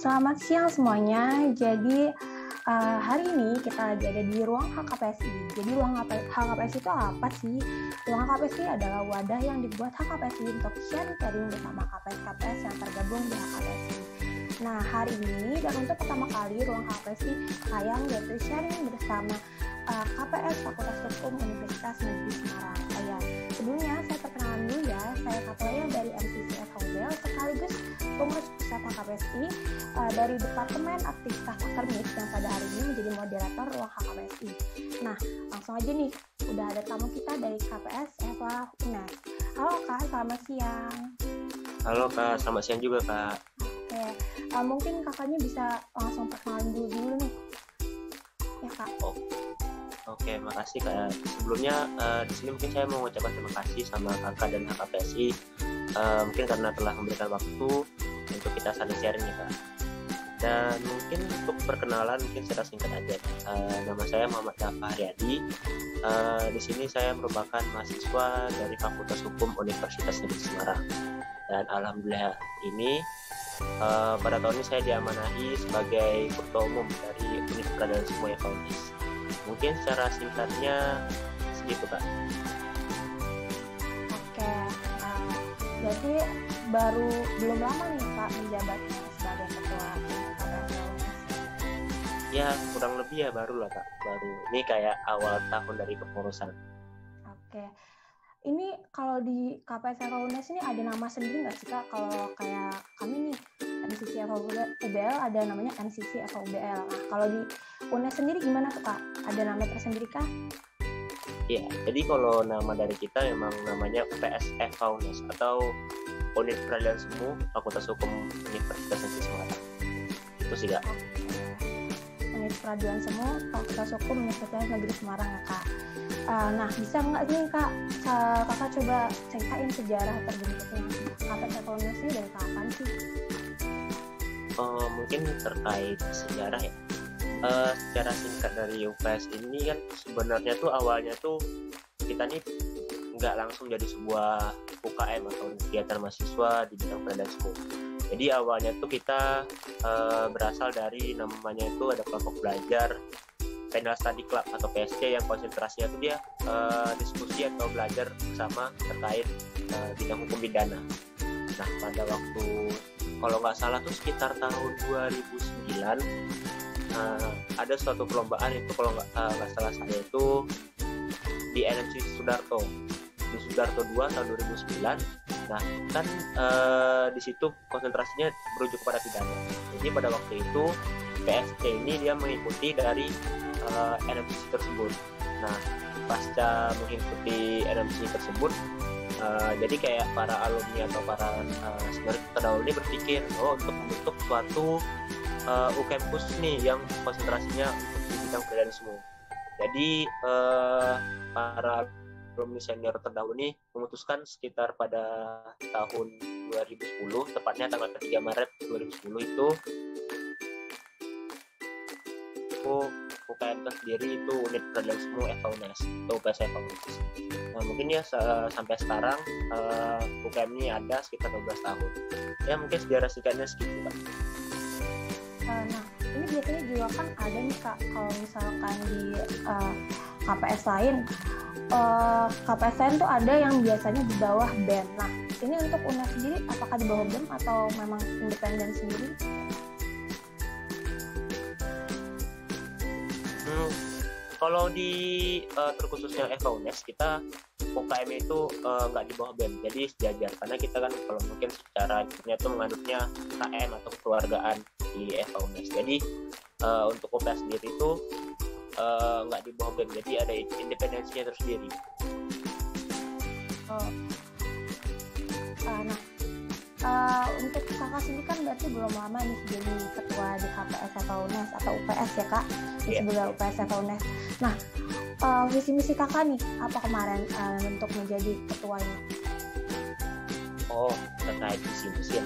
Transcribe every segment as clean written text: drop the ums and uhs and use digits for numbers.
Selamat siang semuanya. Jadi hari ini kita lagi ada di ruang HKPSI. Jadi ruang HKPSI itu apa sih? Ruang HKPSI adalah wadah yang dibuat HKPSI untuk sharing bersama KPS-KPS yang tergabung di HKPSI. Nah, hari ini dan untuk pertama kali ruang HKPSI tayang yaitu sharing bersama KPS Fakultas Hukum Universitas Negeri Semarang. Sebelumnya saya perkenalan dulu ya, saya Kapolaya dari MCC FHUBL sekaligus pengurus pusat HKPSI dari Departemen Aktivitas Akademis yang pada hari ini menjadi moderator ruang HKPSI. Nah, langsung aja nih, udah ada tamu kita dari KPS FH UNES. Halo Kak, selamat siang. Halo Kak, selamat siang juga Kak. Oke, mungkin kakaknya bisa langsung perkenalan dulu nih. Ya Kak. Oke, makasih Kak. Sebelumnya di sini mungkin saya mau mengucapkan terima kasih sama Kakak dan HKPSI mungkin karena telah memberikan waktu untuk kita saling sharing ya Kak. Dan mungkin untuk perkenalan mungkin secara singkat aja. Nama saya Muhammad Dafa Haryadi. Di sini saya merupakan mahasiswa dari Fakultas Hukum Universitas Negeri Semarang. Dan alhamdulillah ini pada tahun ini saya diamanahi sebagai ketua umum dari Universitas dan Semua Fakultas. Mungkin secara singkatnya segitu Kak. Oke, jadi belum lama nih Kak menjabat sebagai ketua KPS UNES. Ya kurang lebih ya baru lah Kak, baru. Ini kayak awal tahun dari kepengurusan. Oke, ini kalau di KPS UNES ini ada nama sendiri nggak sih Kak? Kalau kayak kami nih MCC FHUBL ada namanya MCC FHUBL. Nah, kalau di UNES sendiri gimana tuh Kak? Ada nama tersendiri kah? Ya, jadi kalau nama dari kita memang namanya UPS FH atau Unit Peradilan Semu Fakultas Hukum Universitas Negeri Semarang. Itu sih Kak. Unit Peradilan Semu Fakultas Hukum Universitas Negeri Semarang ya Kak. Nah, bisa nggak sih Kak, Kakak coba ceritain sejarah terbentuknya KPS UNES ini dari kapan sih? Mungkin terkait sejarah ya. Secara singkat dari UPS ini kan sebenarnya tuh awalnya tuh kita nih nggak langsung jadi sebuah UKM atau kegiatan mahasiswa di bidang peradilan semu. Jadi awalnya tuh kita berasal dari namanya itu ada kelompok belajar Penal Study Club atau PSC yang konsentrasinya tuh dia diskusi atau belajar bersama terkait bidang hukum pidana. Nah pada waktu kalau nggak salah tuh sekitar tahun 2009 ada suatu perlombaan itu kalau nggak salah saya itu di NMC Sudarto di Sudarto 2 tahun 2009. Nah kan di situ konsentrasinya berujuk pada pidana. Jadi pada waktu itu PSC ini dia mengikuti dari NMC tersebut. Nah pasca mengikuti NMC tersebut jadi kayak para alumni atau para sebenarnya terdahulu ini berpikir untuk membentuk suatu UKM khusus nih yang konsentrasinya untuk di bidang peradilan semu. Jadi para alumni senior terdahulu ini memutuskan sekitar pada tahun 2010, tepatnya tanggal 3 Maret 2010 itu UKM tersendiri itu Unit Peradilan Semu FH-UNES atau UPS FH-UNES. Nah mungkin ya sampai sekarang UKM ini ada sekitar 12 tahun. Ya mungkin sejarah singkatnya segitu Pak. Nah, ini biasanya juga kan ada nih Kak, kalau misalkan di KPS lain, KPS lain tuh ada yang biasanya di bawah BEM. Nah, ini untuk UNES sendiri, apakah di bawah BEM atau memang independen sendiri? Kalau di terkhususnya FH-UNES kita UKM itu nggak di bawah BEM, jadi sejajar karena kita kan kalau mungkin secara itu menganutnya KM atau kekeluargaan di FH-UNES. Jadi untuk UPS sendiri itu nggak di bawah BEM, jadi ada independensinya tersendiri. Untuk kakak sendiri kan berarti belum lama nih jadi ketua di KPS FH-UNES atau UPS ya Kak, di sebelah UPS FH-UNES. Nah, visi misi kakak nih apa kemarin untuk menjadi ketua ini? Terkait visi misi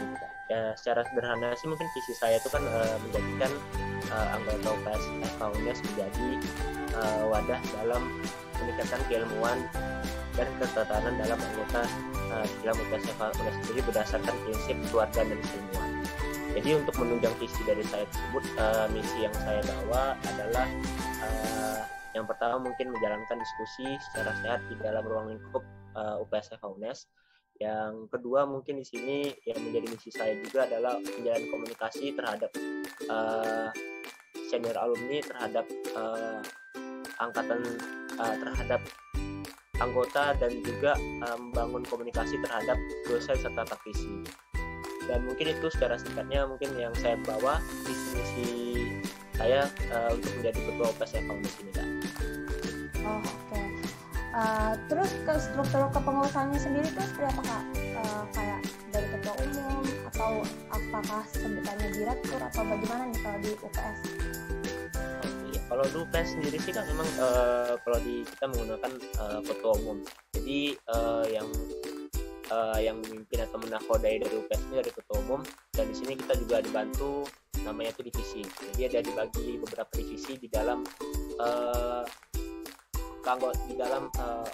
ya, secara sederhana sih mungkin visi saya itu kan menjadikan anggota UPS FH-UNES menjadi wadah dalam meningkatkan keilmuan dan ketatanan dalam anggota dalam UPS FH-UNES sendiri berdasarkan prinsip keluarga dan keilmuan. Jadi untuk menunjang visi dari saya tersebut, misi yang saya bawa adalah yang pertama mungkin menjalankan diskusi secara sehat di dalam ruang lingkup UPS FH-UNES. Yang kedua mungkin di sini yang menjadi misi saya juga adalah menjalin komunikasi terhadap senior alumni, terhadap angkatan, terhadap anggota, dan juga membangun komunikasi terhadap dosen serta praktisi. Dan mungkin itu secara singkatnya mungkin yang saya bawa misi saya untuk menjadi ketua UPS FH-UNES ini, Kak. Oh, oke. Terus ke struktur kepengurusannya sendiri itu seperti apa, Kak? Kayak dari ketua umum atau apakah sebutannya direktur atau bagaimana nih kalau di UPS? Kalau di UPS sendiri sih kan memang kalau kita menggunakan ketua umum. Jadi yang memimpin atau menakodai dari UPS ini dari ketua umum, dan di sini kita juga dibantu namanya itu divisi. Jadi ada dibagi beberapa divisi di dalam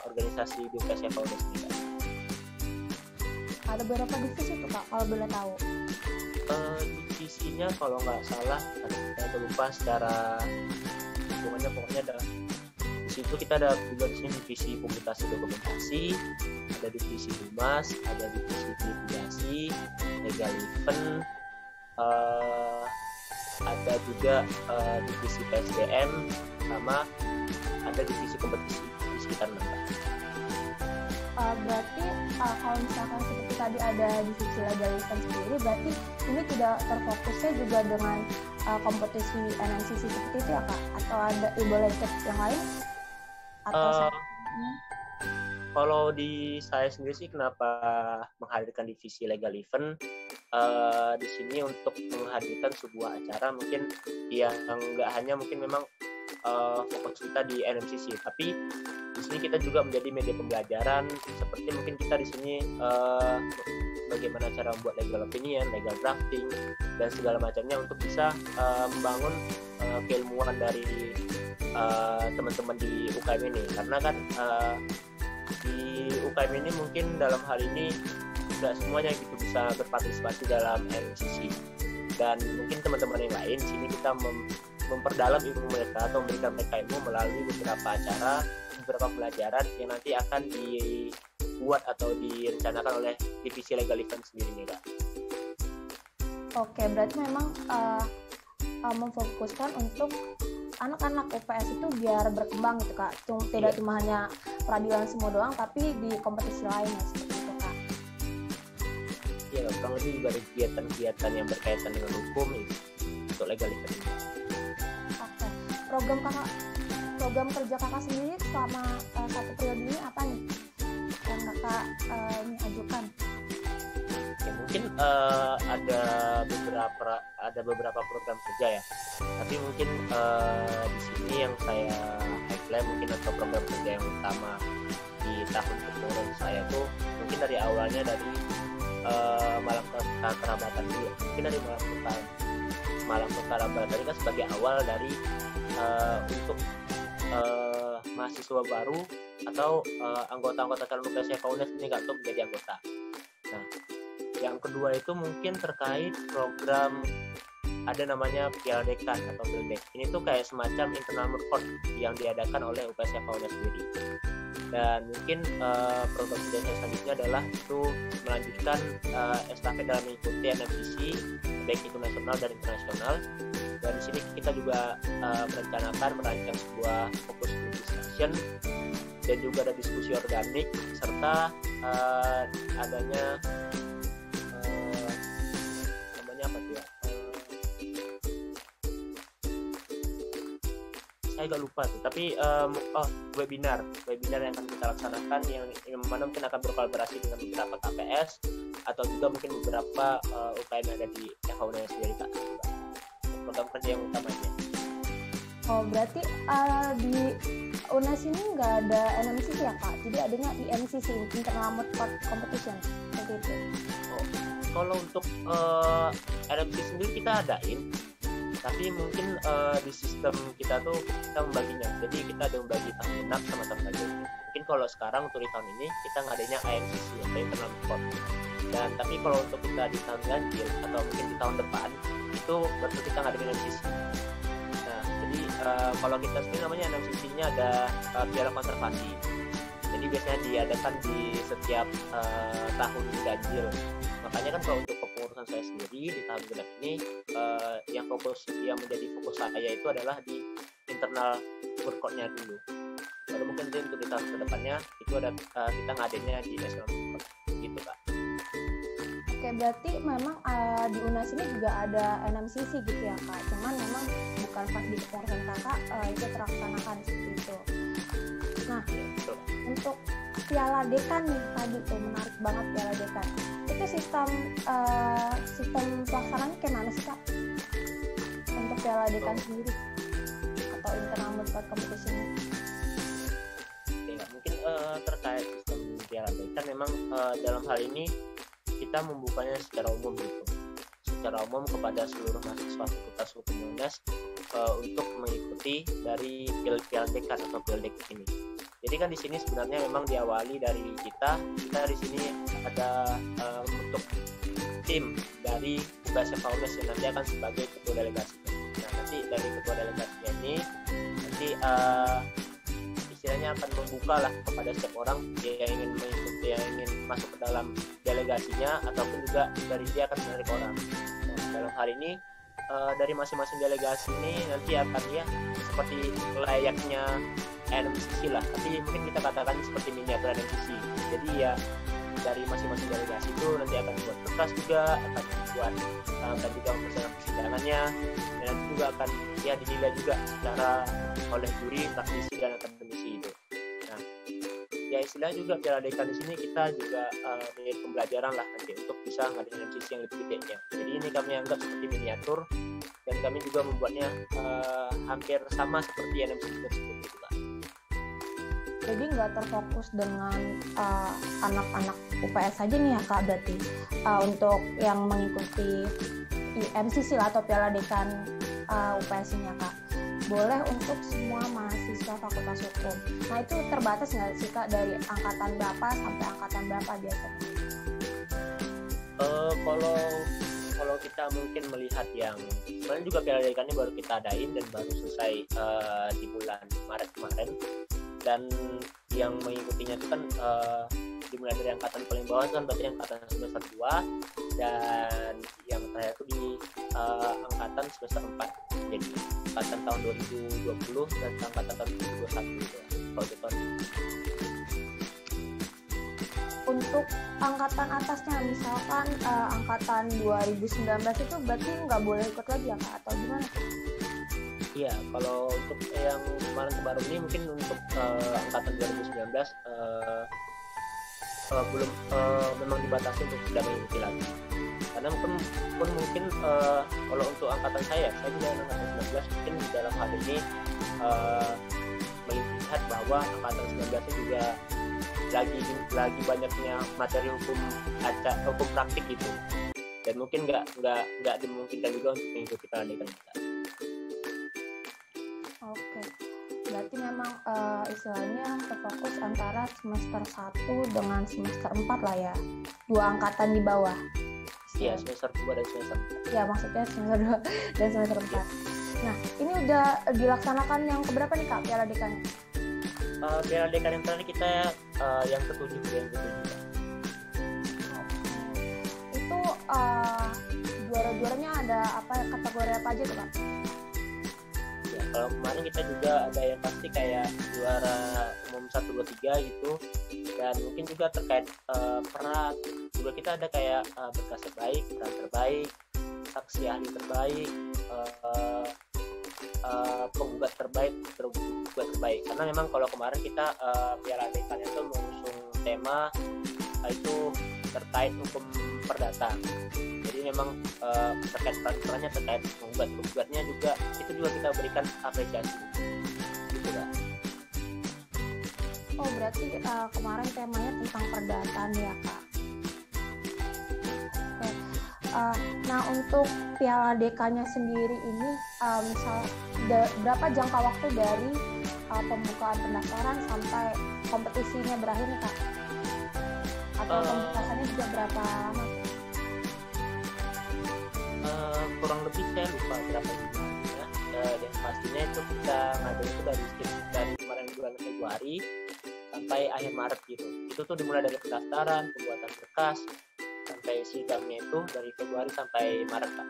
organisasi di UPS FH-UNES ini. Ada berapa divisi tuh, Kak, kalau boleh tahu? Divisinya kalau nggak salah, saya lupa secara hitungannya, pokoknya ada di situ kita ada juga di sini divisi publikasi dokumentasi, ada divisi humas, ada divisi litigasi, legal event, ada juga divisi PSDM, sama ada divisi kompetisi di sekitar Nangka. Berarti kalau misalkan seperti tadi ada divisi legal event sendiri, berarti ini tidak terfokusnya juga dengan kompetisi NMCC seperti itu ya, Kak? Atau ada boleh cek yang lain? Atau kalau di saya sendiri sih kenapa menghadirkan divisi legal event di sini untuk menghadirkan sebuah acara mungkin yang nggak hanya mungkin memang fokus kita di NMCC, tapi di sini kita juga menjadi media pembelajaran, seperti mungkin kita di sini bagaimana cara membuat legal opinion, legal drafting, dan segala macamnya untuk bisa membangun keilmuan dari teman-teman di UKM ini. Karena kan di UKM ini mungkin dalam hal ini tidak semuanya gitu bisa berpartisipasi dalam NMCC, dan mungkin teman-teman yang lain di sini kita memperdalam ilmu mereka atau memberikan mereka ilmu melalui beberapa acara, beberapa pelajaran yang nanti akan dibuat atau direncanakan oleh divisi legal event sendiri nih, Kak. Oke, berarti memang memfokuskan untuk anak-anak UPS itu biar berkembang gitu, Kak. Tidak cuma hanya peradilan semua doang, tapi di kompetisi lain ya, seperti itu, Kak. Iya, kurang lebih juga ada kegiatan-kegiatan yang berkaitan dengan hukum untuk legal event. Oke, program kerja Kakak sendiri selama satu periode ini apa nih yang Kakak ini ajukan? Ya, mungkin ada beberapa program kerja ya, tapi mungkin di sini yang saya highlight mungkin atau program kerja yang utama di tahun kepengurusan saya tuh mungkin dari awalnya dari Malam Kekerabatan dulu. Mungkin dari Malam Kekerabatan ini kan sebagai awal dari untuk mahasiswa baru atau anggota-anggota calon UPS FH-UNES ini nggak untuk menjadi anggota. Nah, yang kedua itu mungkin terkait program ada namanya Piala Dekan atau Bildek. Ini tuh kayak semacam internal report yang diadakan oleh UPS FH-UNES sendiri. Dan mungkin program kerja saya selanjutnya adalah itu melanjutkan estafet dalam mengikuti NMCC baik itu nasional dan internasional. Dan di sini kita juga merancang sebuah fokus group discussion, dan juga ada diskusi organik serta adanya namanya apa tuh ya? Saya agak lupa tuh, tapi webinar yang akan kita laksanakan yang mana mungkin akan berkolaborasi dengan beberapa KPS atau juga mungkin beberapa UKM yang ada di FH-UNES sendiri, Kak. Program kerja yang utamanya. Oh, berarti di UNES ini nggak ada NMCC ya, Kak? Jadi adanya IMCC, Internal Moot Competition, seperti itu. Oh, kalau untuk NMCC sendiri kita adain, tapi mungkin di sistem kita tuh kita membaginya. Jadi kita ada membagi tahun genap sama tahun ganjil. Mungkin kalau sekarang untuk di tahun ini kita nggak adanya IMCC atau Internal Moot. Dan tapi kalau untuk kita di tahun ganjil atau mungkin di tahun depan itu baru kita ngadain MCC. Nah, jadi kalau kita sendiri namanya MCC-nya ada piala konservasi. Jadi biasanya diadakan di setiap tahun ganjil. Makanya kan kalau untuk kepengurusan saya sendiri di tahun genap ini yang menjadi fokus saya itu adalah di internal workout-nya dulu. Baru mungkin untuk di tahun kedepannya itu ada kita ngadainnya di national workout gitu Kak. Oke, berarti memang di UNAS ini juga ada NMCC gitu ya Kak. Cuman memang bukan pas di kepengurusan Kakak itu terlaksanakan seperti itu. Nah, untuk Piala Dekan nih tadi tuh menarik banget Piala Dekan. Itu sistem pelaksanaannya kayak mana sih Kak? Untuk Piala Dekan sendiri atau internal workout competition? Ya, mungkin terkait sistem Piala Dekan memang dalam hal ini kita membukanya secara umum gitu. Secara umum kepada seluruh mahasiswa Fakultas Hukum UNAS untuk mengikuti dari Piala Dekan atau Piala Dekan ini. Jadi kan di sini sebenarnya memang diawali dari kita di sini ada untuk tim dari UKSF UNAS yang nanti akan sebagai ketua delegasi. Nah, nanti dari ketua delegasinya ini nanti istilahnya akan membuka lah kepada setiap orang yang ingin mengikuti, yang ingin masuk ke dalam delegasinya ataupun juga dari dia akan menarik orang. Nah, dalam hal ini dari masing-masing delegasi ini nanti akan ya seperti layaknya NMCC lah, tapi mungkin kita katakan seperti miniatur NMCC. Jadi ya dari masing-masing delegasi itu nanti akan buat berkas juga, akan buat dan juga mempersiapkan persidangannya, dan nanti juga akan ya dinilai juga secara oleh juri, praktisi dan akademisi itu. Nah, ya istilah juga Piala Dekan di sini kita juga menjadi pembelajaran lah nanti untuk bisa ngadain MCC yang lebih gedenya. Jadi ini kami anggap seperti miniatur dan kami juga membuatnya hampir sama seperti NMCC tersebut gitu Kak. Jadi nggak terfokus dengan anak-anak UPS saja nih ya Kak, berarti untuk yang mengikuti MCC lah atau Piala Dekan UPS ini ya Kak, boleh untuk semua mahasiswa Fakultas Hukum. Nah itu terbatas nggak sih Kak dari angkatan berapa sampai angkatan berapa biasanya? Kalau kita mungkin melihat yang sebenarnya juga Piala Dekan ini baru kita adain dan baru selesai di bulan Maret kemarin. Dan yang mengikutinya itu kan dimulai dari angkatan paling bawah kan berarti angkatan semester 2 dan yang terakhir itu di angkatan semester 4. Jadi angkatan tahun 2020 dan angkatan tahun 2021 gitu. Kalau itu tahun untuk angkatan atasnya misalkan angkatan 2019 itu berarti nggak boleh ikut lagi ya Kak atau gimana? Iya, kalau untuk yang kemarin baru ini mungkin untuk angkatan 2019 belum memang dibatasi untuk tidak mengikuti lagi. Karena mungkin kalau untuk angkatan saya juga angkatan 19 mungkin di dalam hal ini melihat bahwa angkatan 19 juga lagi banyaknya materi hukum praktik gitu. Dan mungkin nggak dimungkinkan juga untuk mengikuti Piala Dekan kita. Oke, berarti memang istilahnya terfokus antara semester 1 dengan semester 4 lah ya, 2 angkatan di bawah. Iya, semester 2 dan semester 4. Ya, maksudnya semester 2 dan semester 4. Nah, ini udah dilaksanakan yang keberapa nih Kak, Piala Dekan? Piala Dekan yang terakhir kita yang ke-7. Itu juara-juaranya ada kategori apa aja tuh Kak? Kalau kemarin kita juga ada yang pasti kayak juara umum 1, 2, 3 gitu, dan mungkin juga terkait peran juga kita ada kayak berkas terbaik, peran terbaik, saksi ahli terbaik, penggugat terbaik, karena memang kalau kemarin kita Piala Dekan itu mengusung tema itu terkait hukum perdata. Jadi memang terkait peran-perannya, terkait penggugatnya juga itu juga kita berikan apresiasi gitu Kak. Oh berarti kemarin temanya tentang perdataan ya Kak. Oke. Nah untuk Piala Dekannya sendiri ini misal berapa jangka waktu dari pembukaan pendaftaran sampai kompetisinya berakhir nih Kak? Atau pembukaannya juga berapa lama? kurang lebih saya lupa berapa jumlahnya, dan pastinya itu kita ngadain itu dari kemarin bulan Februari sampai akhir Maret gitu. Itu tuh dimulai dari pendaftaran, pembuatan berkas, sampai sidangnya itu dari Februari sampai Maret Kak.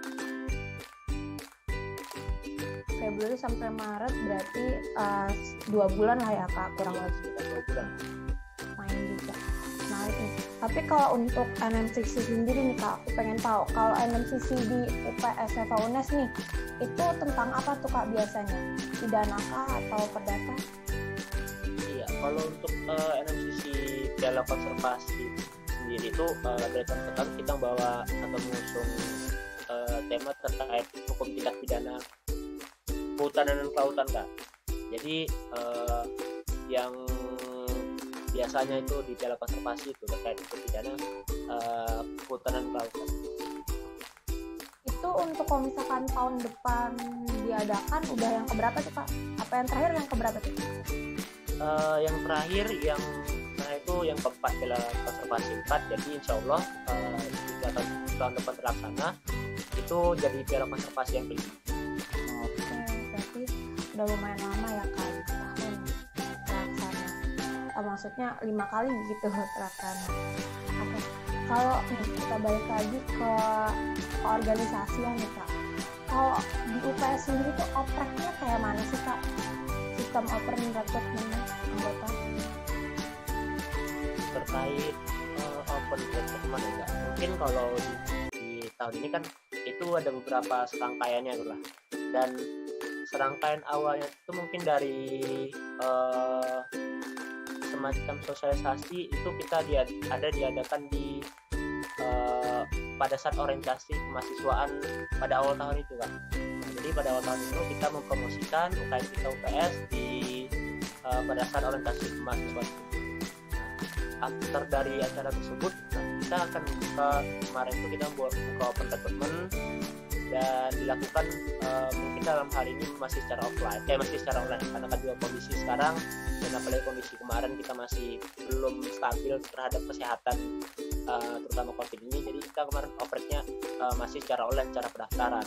Februari sampai Maret berarti 2 bulan lah ya Kak, kurang lebih. Sekitar 2 bulan. Main juga. Menarik nih. Tapi kalau untuk NMCC sendiri nih Kak, aku pengen tahu kalau NMCC di UPS FH UNES nih, itu tentang apa tuh Kak biasanya? Pidana kah atau perdata? Iya, kalau untuk NMCC Piala Konservasi sendiri itu dari tahun ke tahun kita bawa atau mengusung tema terkait hukum tindak pidana kehutanan dan kelautan Kak. Jadi yang biasanya itu di Piala Konservasi itu terkait hukum pidana kehutanan dan kelautan. Itu untuk kalau misalkan tahun depan diadakan udah yang keberapa tuh Kak? Apa yang terakhir yang keberapa tuh? Yang terakhir itu yang keempat, Piala Konservasi 4. Jadi insya Allah tahun depan terlaksana itu jadi Piala Konservasi yang kelima. Oke, berarti udah lumayan lama ya Kak, tahun terlaksana. Maksudnya 5 kali gitu terlaksana. Oke, kalau kita balik lagi ke organisasi ya nih Kak. Kalau di UPS sendiri tuh opreknya kayak mana sih Kak? Sistem oper rekrutmen anggota? Terkait open recruitment enggak? Mungkin kalau di tahun ini kan itu ada beberapa serangkaiannya lah. Dan serangkaian awalnya itu mungkin dari semacam sosialisasi itu kita diadakan di pada saat orientasi kemahasiswaan pada awal tahun itu kan. Nah, jadi pada awal tahun itu kita mempromosikan UKM kita UPS di pada saat orientasi kemahasiswaan. After dari acara tersebut, kita akan buka, kemarin itu kita buka open recruitment dan dilakukan mungkin dalam hal ini masih secara offline, masih secara online karena kan juga kondisi sekarang dan apalagi kondisi kemarin kita masih belum stabil terhadap kesehatan terutama COVID ini, jadi kita kemarin operasinya masih secara online, secara pendaftaran.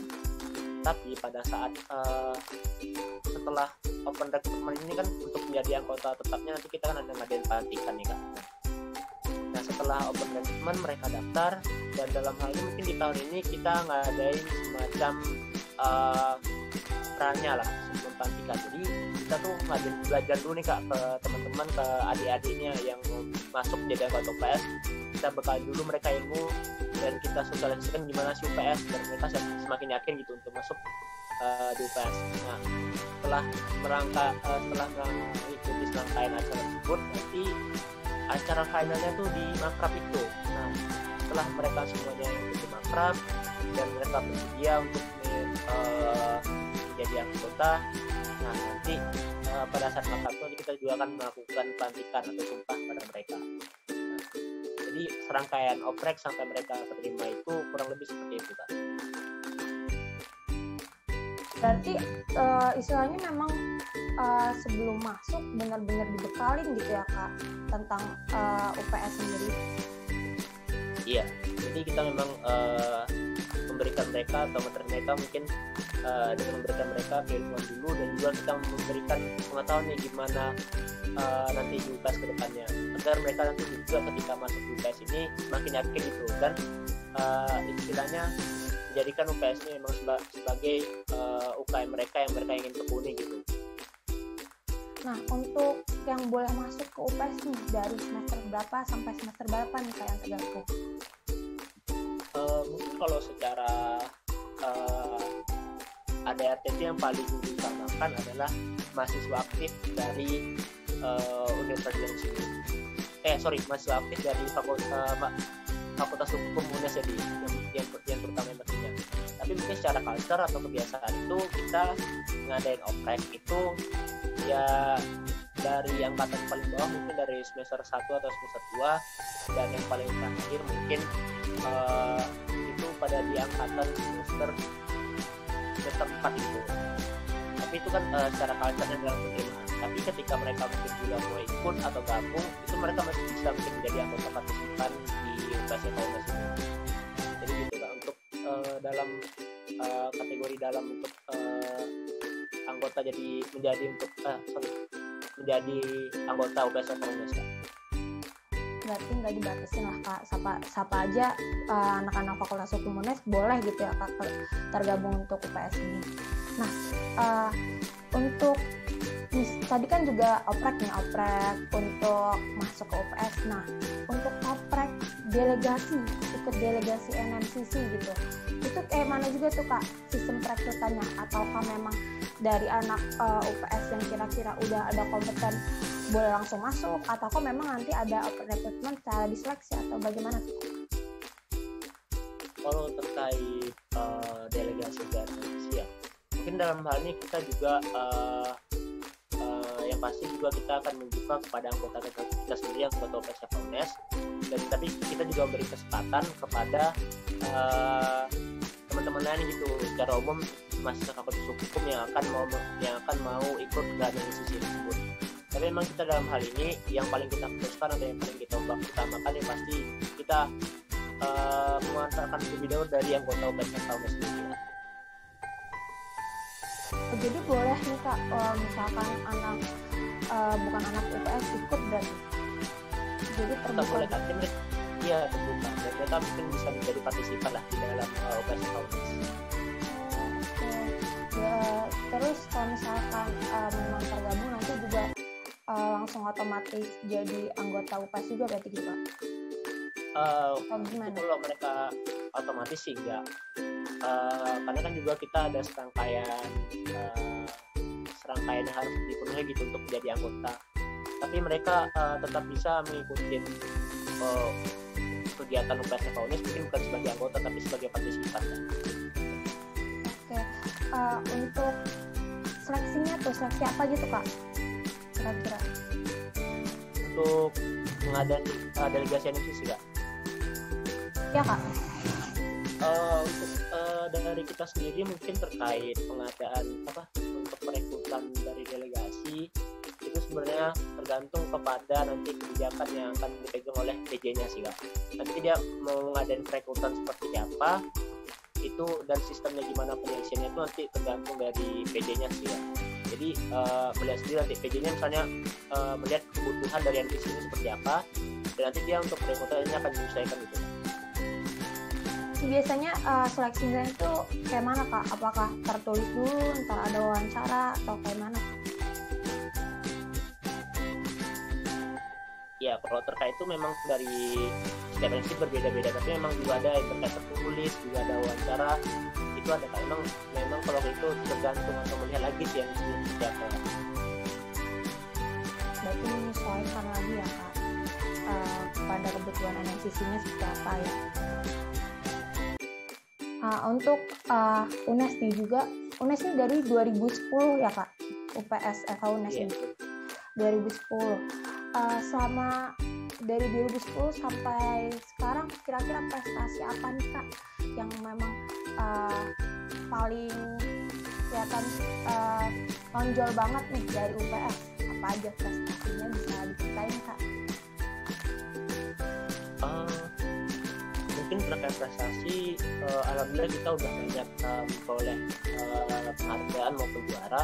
Tapi pada saat setelah open recruitment ini kan untuk menjadi anggota tetapnya nanti kita kan ada ngadain pelantikan nih Kak. Nah setelah open recruitment mereka daftar, dan dalam hal ini mungkin di tahun ini kita ngadain semacam perannya lah sebelum pelantikan. Jadi kita tuh ngadain belajar dulu nih Kak ke teman-teman, ke adik-adiknya yang masuk jadi anggota UPS. Kita bekal dulu mereka ilmu dan kita sosialisasikan gimana sih UPS dan mereka semakin yakin gitu untuk masuk di UPS. Nah setelah mengikuti serangkaian acara tersebut, nanti acara finalnya tuh di Makrab itu. Nah setelah mereka semuanya ikut di Makrab dan mereka bersedia untuk menjadi anggota, nah nanti pada saat Makrab itu kita juga akan melakukan pelantikan atau sumpah pada mereka. Nah, jadi serangkaian oprek sampai mereka terima itu kurang lebih seperti itu Kak. Berarti istilahnya memang sebelum masuk benar-benar dibekalin gitu ya Kak tentang UPS sendiri. Iya, jadi kita memang memberikan mereka atau materi mereka mungkin dengan memberikan mereka keilmuan dulu, dan juga kita memberikan pengetahuan nih gimana nanti di UPS ke depannya, agar mereka nanti juga ketika masuk di UPS ini semakin yakin gitu, dan istilahnya menjadikan UPS ini memang sebagai UKM mereka yang mereka ingin tekuni gitu. Nah, untuk yang boleh masuk ke UPS nih dari semester berapa sampai semester berapa nih Kak yang tergabung? Mungkin kalau secara ADRT itu yang paling diutamakan adalah mahasiswa aktif dari Universitas di sini. Mahasiswa aktif dari Fakultas Hukum UNES yang terutama pastinya. Tapi mungkin secara culture atau kebiasaan itu kita ngadain oprek itu ya dari angkatan paling bawah mungkin dari semester 1 atau semester 2, dan yang paling terakhir mungkin itu pada di angkatan semester 4 itu. Tapi itu kan secara culture dan dalam penerimaan. Tapi ketika mereka mungkin juga mau ikut atau gabung, itu mereka masih bisa mungkin menjadi anggota partisipan di UPS FH UNES ini. Jadi gitu Kak, untuk dalam kategori dalam untuk anggota menjadi anggota UPS FAUNES Kak? Berarti nggak dibatasin lah Kak, siapa aja anak-anak Fakultas Hukum UNES boleh gitu ya Kak tergabung untuk UPS ini. Nah, untuk tadi kan juga oprek untuk masuk ke UPS. Nah, untuk oprek ikut delegasi NMCC gitu, itu kayak mana juga tuh Kak sistem perekrutannya? Ataukah memang dari anak UPS yang kira-kira udah ada kompeten boleh langsung masuk, ataukah memang nanti ada rekrutmen secara diseleksi atau bagaimana tuh? Kalau terkait delegasi dan NMCC ya, mungkin dalam hal ini kita juga yang pasti juga kita akan membuka kepada anggota kita sendiri yang anggota UPS FAUNES, dan tapi kita juga memberi kesempatan kepada teman-teman lain gitu secara umum mahasiswa Fakultas Hukum yang akan mau ikut dalam institusi tersebut. Tapi memang kita dalam hal ini yang paling kita fokuskan atau yang paling kita utamakan yang pasti kita mengantarkan lebih dahulu dari anggota UPS FAUNES sendiri. Jadi boleh nih Kak, misalkan anak bukan anak UPS ikut berarti. Jadi terbuka. Boleh Kak, iya terbuka. Dan mereka mungkin bisa menjadi partisipan lah di dalam UPS FAUNES. Ya, terus kalau misalkan memang tergabung nanti juga langsung otomatis jadi anggota UPS juga berarti gitu Kak? Kalau mereka otomatis sih enggak. Karena kan juga kita ada serangkaian yang harus dipenuhi gitu untuk menjadi anggota. Tapi mereka tetap bisa mengikuti kegiatan UPS FAUNES mungkin bukan sebagai anggota tapi sebagai partisipan. Oke, untuk seleksinya tuh seleksi apa gitu Kak? Kira-kira? Untuk mengadakan delegasi NMCC Kak? Ya Kak. Untuk dari kita sendiri mungkin terkait pengadaan untuk perekrutan dari delegasi itu sebenarnya tergantung kepada nanti kebijakan yang akan dipegang oleh PJ-nya sih Kak. Nanti dia mau ngadain perekrutan seperti apa itu dan sistemnya gimana penyeleksiannya itu nanti tergantung dari PJ-nya sih Kak. Jadi melihat sendiri nanti PJ-nya misalnya melihat kebutuhan dari NPC ini seperti apa dan nanti dia untuk perekrutannya akan disesuaikan gitu. Biasanya seleksinya itu kayak mana Kak? Apakah tertulis dulu, ntar ada wawancara atau kayak mana? Ya kalau terkait itu memang dari setiap NMCC berbeda-beda, tapi memang juga ada yang terkait tertulis, juga ada wawancara, itu ada Kak. Memang kalau itu tergantung atau melihat lagi sih yang siapa. Berarti menyesuaikan lagi ya Kak pada kebutuhan NMCC-nya seperti apa ya? Untuk UNES nih juga, UNES ini dari 2010 ya Kak, UPS FAUNES ini 2010. Selama dari 2010 sampai sekarang kira-kira prestasi apa nih Kak yang memang paling kelihatan nonjol banget nih dari UPS? Apa aja prestasinya bisa diceritain Kak? Mungkin terkait prestasi, alhamdulillah kita udah banyak memperoleh penghargaan maupun juara.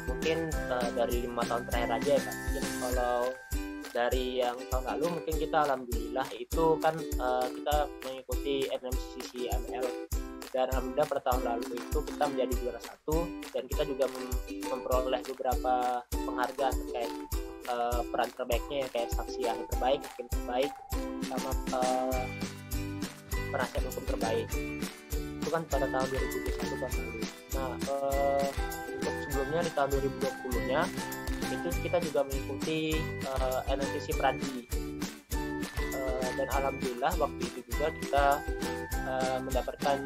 Mungkin dari 5 tahun terakhir aja ya Kak. Mungkin kalau dari yang tahun lalu mungkin kita alhamdulillah itu kan kita mengikuti NMCC ML dan alhamdulillah pada tahun lalu itu kita menjadi juara 1 dan kita juga memperoleh beberapa penghargaan terkait peran terbaiknya ya, kayak saksi ahli terbaik, hakim terbaik, sama penasihat hukum terbaik. Itu kan pada tahun 2021 tahun lalu. Nah, untuk sebelumnya di tahun 2020-nya itu kita juga mengikuti NMCC Pradi. Dan alhamdulillah waktu itu juga kita mendapatkan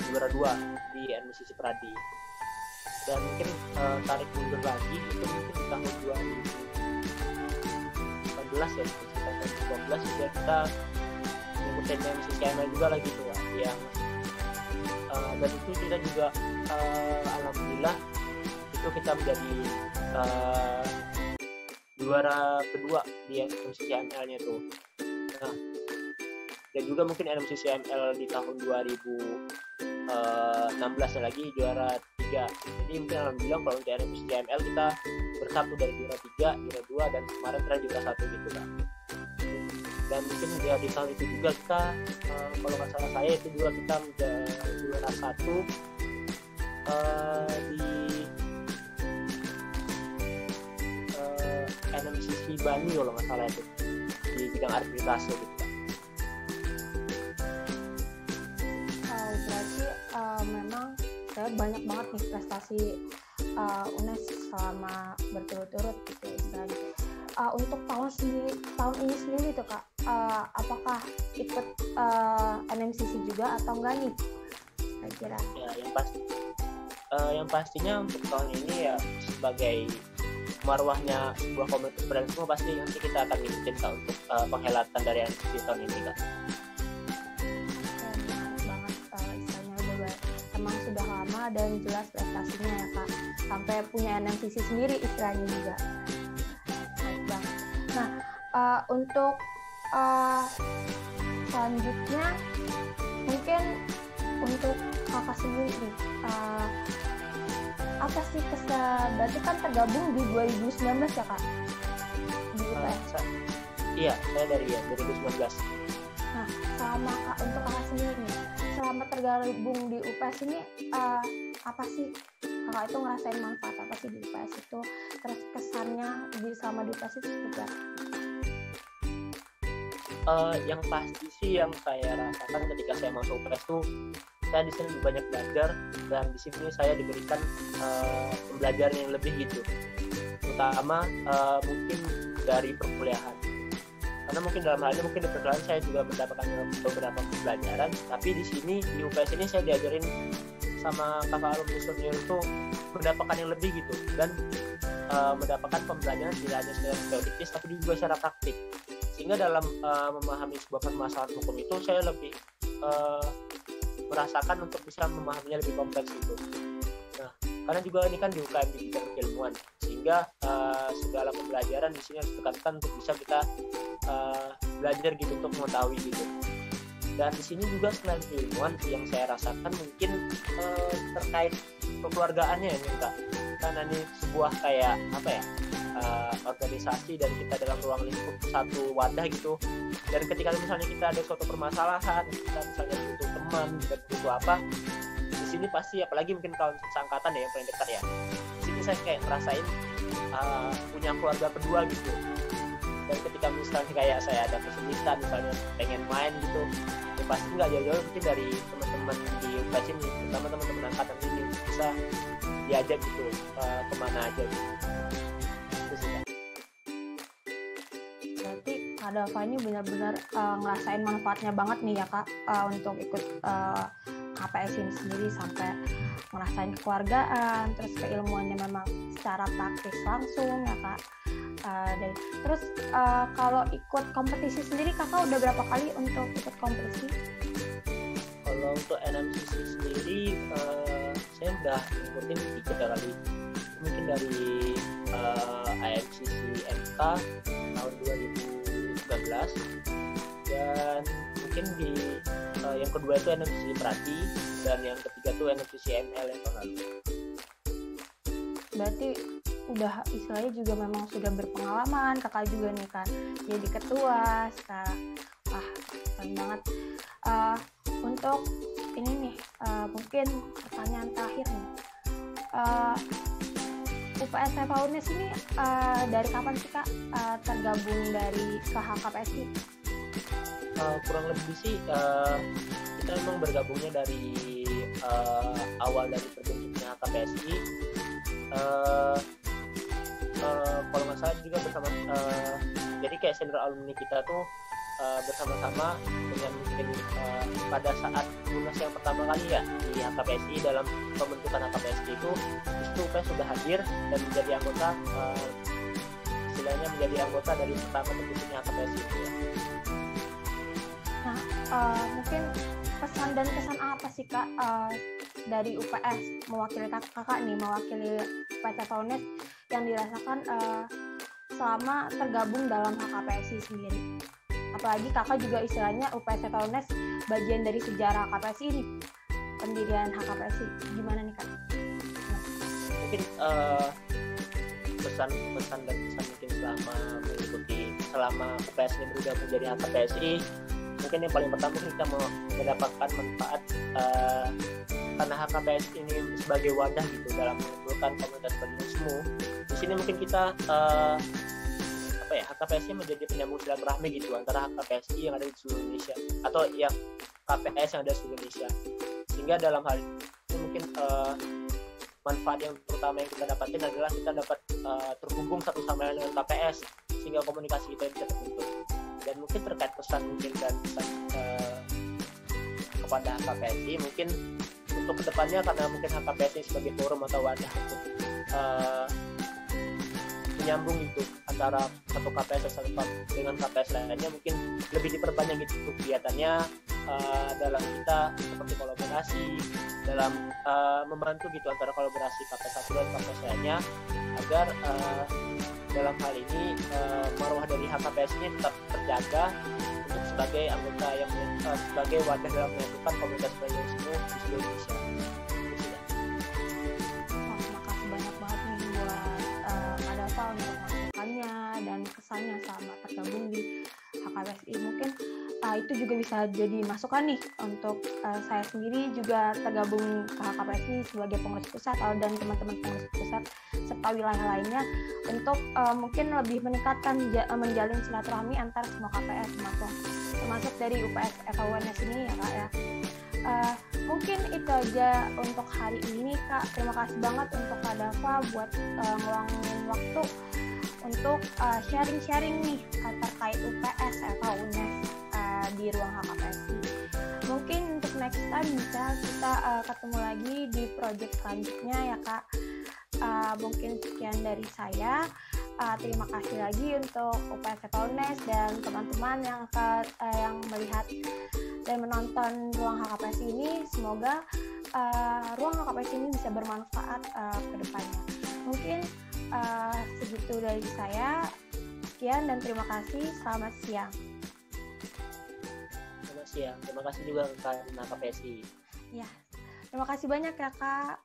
juara 2 di NMCC Pradi. Dan mungkin tarik mundur lagi itu mungkin di tahun 2018 ya, tahun 2012 juga kita mengikuti NMCC ML juga lagi tuh yang dan itu kita juga alhamdulillah itu kita menjadi juara kedua di NMCC ML-nya tuh. Nah, dan juga mungkin NMCC ML di tahun 2019 16 lagi juara 3. Jadi mungkin alhamdulillah kalau untuk NMC CML kita bersatu dari juara 3, juara 2 dan kemarin terakhir juara 1 gitu kan. Dan mungkin di tahun itu juga kita kalau nggak salah saya itu juga kita menjadi juara 1 di NMCC Bani kalau nggak salah itu di bidang arbitrase gitu. Berarti memang saya banyak banget nih prestasi UNES selama berturut-turut gitu istilahnya. Untuk tahun ini sendiri tuh Kak, apakah ikut NMCC juga atau enggak nih? Saya kira. Ya, yang pastinya untuk tahun ini ya sebagai marwahnya sebuah komunitas berlangsung pasti nanti kita akan ngikutin Kak untuk penghelatan dari NMCC tahun ini Kak. Emang sudah lama dan jelas prestasinya ya Kak, sampai punya NMCC sendiri istilahnya juga. Baik Bang. Nah, untuk selanjutnya mungkin untuk Kakak sendiri nih, apa sih berarti kan tergabung di 2019 ya Kak? Di UPS. Iya, saya dari 2019. Nah, untuk Kakak sendiri nih, selama tergabung di UPS ini apa sih Kakak itu ngerasain manfaat apa sih di UPS itu, terus kesannya selama di UPS itu seperti apa? Yang pasti sih yang saya rasakan ketika saya masuk UPS tuh saya di sini lebih banyak belajar dan di sini saya diberikan pembelajaran yang lebih gitu, terutama mungkin dari perkuliahan. Karena mungkin dalam hal ini mungkin di perkuliahan saya juga mendapatkan beberapa pembelajaran, tapi di sini di UPS ini saya diajarin sama kakak alumni senior itu mendapatkan yang lebih gitu, dan mendapatkan pembelajaran tidak hanya secara teoritis tapi juga secara praktik, sehingga dalam memahami sebuah permasalahan hukum itu saya lebih merasakan untuk bisa memahaminya lebih kompleks gitu. Nah, karena juga ini kan di UKM di bidang keilmuan, sehingga segala pembelajaran di sini harus ditekankan untuk bisa kita belajar gitu untuk mengetahui gitu. Dan di sini juga selain keilmuan yang saya rasakan mungkin terkait kekeluargaannya ya Kak. Karena ini sebuah kayak apa ya, organisasi dan kita dalam ruang lingkup satu wadah gitu. Dan ketika misalnya kita ada suatu permasalahan, kita misalnya butuh teman, kita butuh apa, di sini pasti apalagi mungkin kawan seangkatan ya yang paling dekat ya. Di sini saya kayak ngerasain punya keluarga kedua gitu. Dan ketika misalnya kayak saya ada kesulitan misalnya pengen main gitu, ya pasti nggak jauh-jauh mungkin dari teman-teman di UPS ini, terutama teman-teman angkatan ini bisa diajak gitu kemana aja gitu. Itu sih Kak. Berarti Kak Dava ini benar-benar ngerasain manfaatnya banget nih ya Kak, untuk ikut KPS ini sendiri, sampai ngerasain kekeluargaan, terus keilmuannya memang secara praktis langsung ya Kak. Terus kalau ikut kompetisi sendiri Kakak udah berapa kali untuk ikut kompetisi? Kalau untuk NMCC sendiri saya udah ngikutin 3 kali, mungkin dari AMCC MK tahun 2019, dan mungkin di yang kedua itu NMCC Prati, dan yang ketiga itu NMCC ML yang tahun lalu. Berarti udah istilahnya juga memang sudah berpengalaman Kakak juga nih kan, jadi ketua sekarang. Keren banget. Untuk ini nih mungkin pertanyaan terakhir nih, UPS UNES ini dari kapan sih Kak tergabung dari KHKPSI? Kurang lebih sih kita memang bergabungnya dari awal dari terbentuknya KPSI. Kalau nggak salah juga bersama jadi kayak senior alumni kita tuh bersama-sama dengan mungkin pada saat munas yang pertama kali ya di HKPSI, dalam pembentukan HKPSI itu UPS sudah hadir dan menjadi anggota, istilahnya menjadi anggota dari pertama terbentuknya HKPSI itu ya. Nah, mungkin pesan dan kesan apa sih Kak dari UPS mewakili kakak nih, mewakili UPS UNES yang dirasakan selama tergabung dalam HKPSI sendiri? Apalagi kakak juga istilahnya UPS UNES bagian dari sejarah HKPSI ini. pendirian HKPSI. Gimana nih Kak? Mungkin pesan dan pesan mungkin selama UPS ini bergabung jadi HKPSI, mungkin yang paling pertama kita mau mendapatkan manfaat karena HKPSI ini sebagai wadah gitu dalam mengumpulkan komunitas pendidikan. Di sini mungkin kita HKPSI menjadi penyambung silaturahmi gitu antara HKPSI yang ada di seluruh Indonesia atau yang KPS yang ada di seluruh Indonesia, sehingga dalam hal ini mungkin manfaat yang terutama yang kita dapatin adalah kita dapat terhubung satu sama lain dengan KPS sehingga komunikasi kita bisa terbentuk. Dan mungkin terkait pesan kepada HKPSI, mungkin untuk kedepannya karena mungkin HKPSI sebagai forum atau wadah untuk menyambung itu antara satu KPS dengan KPS lainnya, mungkin lebih diperbanyak gitu kegiatannya dalam kita seperti kolaborasi dalam membantu gitu antara kolaborasi KPS satu dan KPS lainnya agar dalam hal ini marwah dari HKPS ini tetap terjaga untuk sebagai anggota yang sebagai wadah dalam menentukan komunitas pendidikan di seluruh Indonesia. Makasih banyak banget nih buat Kak Dava untuk masukannya dan kesannya selama tergabung di HKPSI. Mungkin itu juga bisa jadi masukan nih untuk saya sendiri juga tergabung ke HKPSI sebagai pengurus pusat dan teman-teman pengurus pusat serta wilayah lainnya untuk mungkin lebih meningkatkan menjalin silaturahmi antar semua KPS termasuk dari UPS FAUNS ini ya Kak ya. Mungkin itu aja untuk hari ini Kak. Terima kasih banget untuk Kak Dava buat ngeluangin waktu untuk sharing-sharing nih terkait UPS FAUNS di ruang HKPSI. Mungkin untuk next time bisa kita ketemu lagi di project selanjutnya ya Kak. Mungkin sekian dari saya. Terima kasih lagi untuk UPS FAUNS dan teman-teman yang melihat dan menonton ruang HKPSI ini. Semoga ruang HKPSI ini bisa bermanfaat ke depannya. Mungkin segitu dari saya. Sekian dan terima kasih. Selamat siang. Selamat siang. Terima kasih juga ke HKPSI. Ya, terima kasih banyak ya Kak.